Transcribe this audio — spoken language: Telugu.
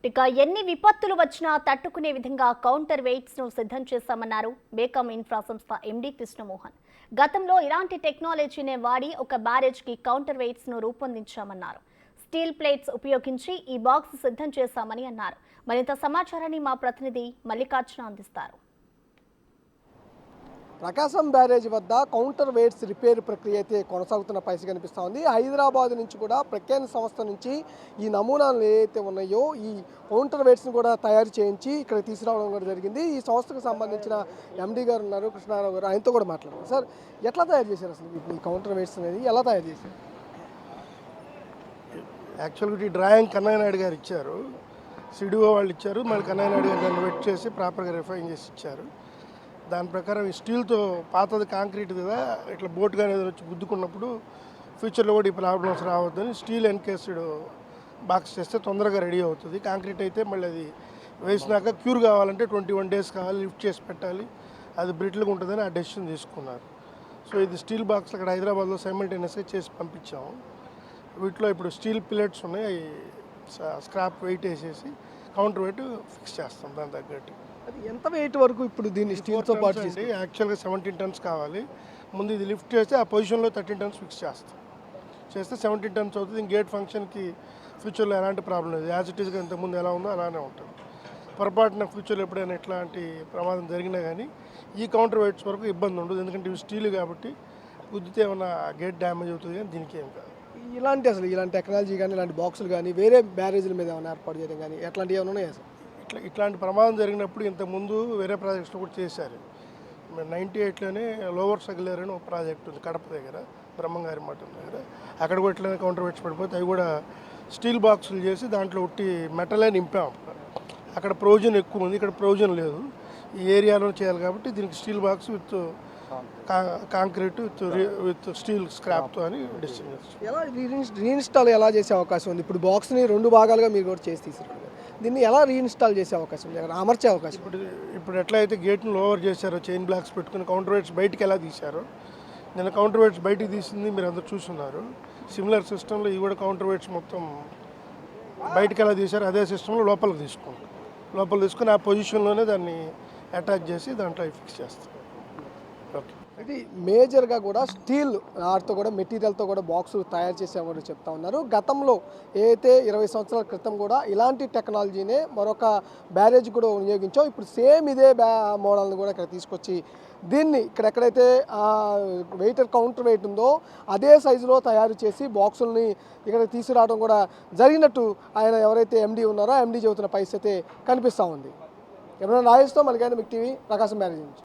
ఇక ఎన్ని విపత్తులు వచ్చినా తట్టుకునే విధంగా కౌంటర్ వెయిట్స్ ను సిద్ధం చేశామన్నారు బేకమ్ ఇన్ఫ్రా సంస్థ ఎండీ కృష్ణమోహన్. గతంలో ఇలాంటి టెక్నాలజీనే వాడి ఒక బ్యారేజ్ కి కౌంటర్ వెయిట్స్ ను రూపొందించామన్నారు. స్టీల్ ప్లేట్స్ ఉపయోగించి ఈ బాక్స్ సిద్ధం చేశామని అన్నారు. మరింత సమాచారాన్ని మా ప్రతినిధి మల్లికార్జున అందిస్తారు. ప్రకాశం బ్యారేజ్ వద్ద కౌంటర్ వెయిట్స్ రిపేర్ ప్రక్రియ అయితే కొనసాగుతున్న పరిస్థితి కనిపిస్తూ ఉంది. హైదరాబాద్ నుంచి కూడా ప్రఖ్యాత సంస్థ నుంచి ఈ నమూనాలు ఏవైతే ఉన్నాయో ఈ కౌంటర్ వెయిట్స్ని కూడా తయారు చేయించి ఇక్కడ తీసుకురావడం కూడా జరిగింది. ఈ సంస్థకు సంబంధించిన ఎండీ గారు ఉన్నారు, కృష్ణారావు గారు, ఆయనతో కూడా మాట్లాడారు. సార్, ఎట్లా తయారు చేశారు అసలు ఈ కౌంటర్ వెయిట్స్ అనేది ఎలా తయారు చేశారు? యాక్చువల్గా ఈ డ్రాయింగ్ కన్నయ్య నాయుడు గారు ఇచ్చారు, సిడిఓ వాళ్ళు ఇచ్చారు, మళ్ళీ కన్నయ్య నాయుడు గారు దాన్ని వెట్ చేసి ప్రాపర్గా రిఫైన్ చేసి ఇచ్చారు. దాని ప్రకారం ఈ స్టీల్తో పాతది కాంక్రీట్ కదా, ఇట్లా బోట్ కానీ ఏదైనా వచ్చి గుద్దుకున్నప్పుడు ఫ్యూచర్లో కూడా ఈ ప్రాబ్లమ్స్ రావద్దని స్టీల్ ఎన్కేస్డ్ బాక్స్ చేస్తే తొందరగా రెడీ అవుతుంది. కాంక్రీట్ అయితే మళ్ళీ అది వేసినాక క్యూర్ కావాలంటే 21 days కావాలి, లిఫ్ట్ చేసి పెట్టాలి, అది బ్రిటిల్గా ఉంటుందని ఆ డెసిషన్ తీసుకున్నారు. సో ఇది స్టీల్ బాక్స్ అక్కడ హైదరాబాద్లో సైమల్టేనియస్గా చేసి పంపించాము. వీటిలో ఇప్పుడు స్టీల్ ప్లేట్స్ ఉన్నాయి, స్క్రాప్ వెయిట్ వేసేసి కౌంటర్ వెయిట్ ఫిక్స్ చేస్తాం దాని తగ్గట్టు. అది ఎంత వెయిట్ వరకు ఇప్పుడు దీన్ని స్టీల్తో పాటు చేసి యాక్చువల్గా 17 tons కావాలి. ముందు ఇది లిఫ్ట్ చేస్తే ఆ పొజిషన్లో 13 tons ఫిక్స్ చేస్తాం. చేస్తే 17 tons అవుతుంది. గేట్ ఫంక్షన్కి ఫ్యూచర్లో ఎలాంటి ప్రాబ్లం లేదు, యాజ్ ఇట్ ఈస్గా ఇంతకుముందు ఎలా ఉందో అలానే ఉంటుంది. పొరపాటున ఫ్యూచర్లో ఎప్పుడైనా ఎట్లాంటి ప్రమాదం జరిగినా కానీ ఈ కౌంటర్ వెయిట్స్ వరకు ఇబ్బంది ఉండదు, ఎందుకంటే ఇవి స్టీల్ కాబట్టి గుద్దితే ఏమైనా గేట్ డ్యామేజ్ అవుతుంది, కానీ దీనికి ఏం కాదు. ఇలాంటి టెక్నాలజీ కానీ ఇలాంటి బాక్సులు కానీ వేరే బ్యారేజీల మీద ఏమైనా ఏర్పాటు చేయడం కానీ ఎట్లాంటివి ఏమైనా ఉన్నాయా సార్? ఇట్లాంటి ప్రమాదం జరిగినప్పుడు ఇంతకుముందు వేరే ప్రాజెక్ట్స్లో కూడా చేశారు. 98లోనే లోవర్ సగిలేర్ అని ఒక ప్రాజెక్ట్ ఉంది కడప దగ్గర, బ్రహ్మంగారి మఠం దగ్గర. అక్కడ కూడా ఇట్లనే కౌంటర్ వెయిట్స్ పడిపోతే అవి కూడా స్టీల్ బాక్సులు చేసి దాంట్లో ఉట్టి మెటలే నింపాం. అక్కడ ప్రొవిజన్ ఎక్కువ ఉంది, ఇక్కడ ప్రొవిజన్ లేదు. ఈ ఏరియాలో చేయాలి కాబట్టి దీనికి steel box with concrete with steel స్క్రాప్తో అని డిసిషన్ చేస్తాం. ఎలా రీఇన్స్టాల్ ఎలా చేసే అవకాశం ఉంది? ఇప్పుడు బాక్స్ని 2 భాగాలుగా మీరు కూడా చేసి తీసుకున్నారు, దీన్ని ఎలా రీఇన్స్టాల్ చేసే అవకాశం ఉంది, అమర్చే అవకాశం? ఇప్పుడు ఎట్లయితే గేట్ను లోవర్ చేశారో, చైన్ బ్లాక్స్ పెట్టుకుని కౌంటర్ వెయిట్స్ బయటికి ఎలా తీశారో, నేను కౌంటర్ వెయిట్స్ బయటికి తీసింది మీరు అందరూ చూస్తున్నారు. సిమిలర్ సిస్టంలో ఇవి కూడా కౌంటర్ వెయిట్స్ మొత్తం బయటికి ఎలా తీశారో అదే సిస్టంలో లోపలికి తీసుకుని ఆ పొజిషన్లోనే దాన్ని అటాచ్ చేసి దాంట్లో ఫిక్స్ చేస్తాం. ఓకే, ఇది మేజర్గా కూడా స్టీల్ ఆర్తో కూడా మెటీరియల్తో కూడా బాక్సులు తయారు చేసేవారు చెప్తా ఉన్నారు. గతంలో ఏదైతే 20 సంవత్సరాల క్రితం కూడా ఇలాంటి టెక్నాలజీనే మరొక బ్యారేజ్ కూడా వినియోగించాం. ఇప్పుడు సేమ్ ఇదే మోడల్ని కూడా ఇక్కడ తీసుకొచ్చి దీన్ని ఎక్కడైతే కౌంటర్ వెయిట్ ఉందో అదే సైజులో తయారు చేసి బాక్సుల్ని ఇక్కడ తీసుకురావడం కూడా జరిగినట్టు ఆయన ఎవరైతే ఎండీ ఉన్నారో ఎండీ చెబుతున్న పరిస్థితి కనిపిస్తూ ఉంది. ఎవరైనా రాజేస్తో మళ్ళీ మీకు టీవీ ప్రకాశం బ్యారేజ్ నుంచి.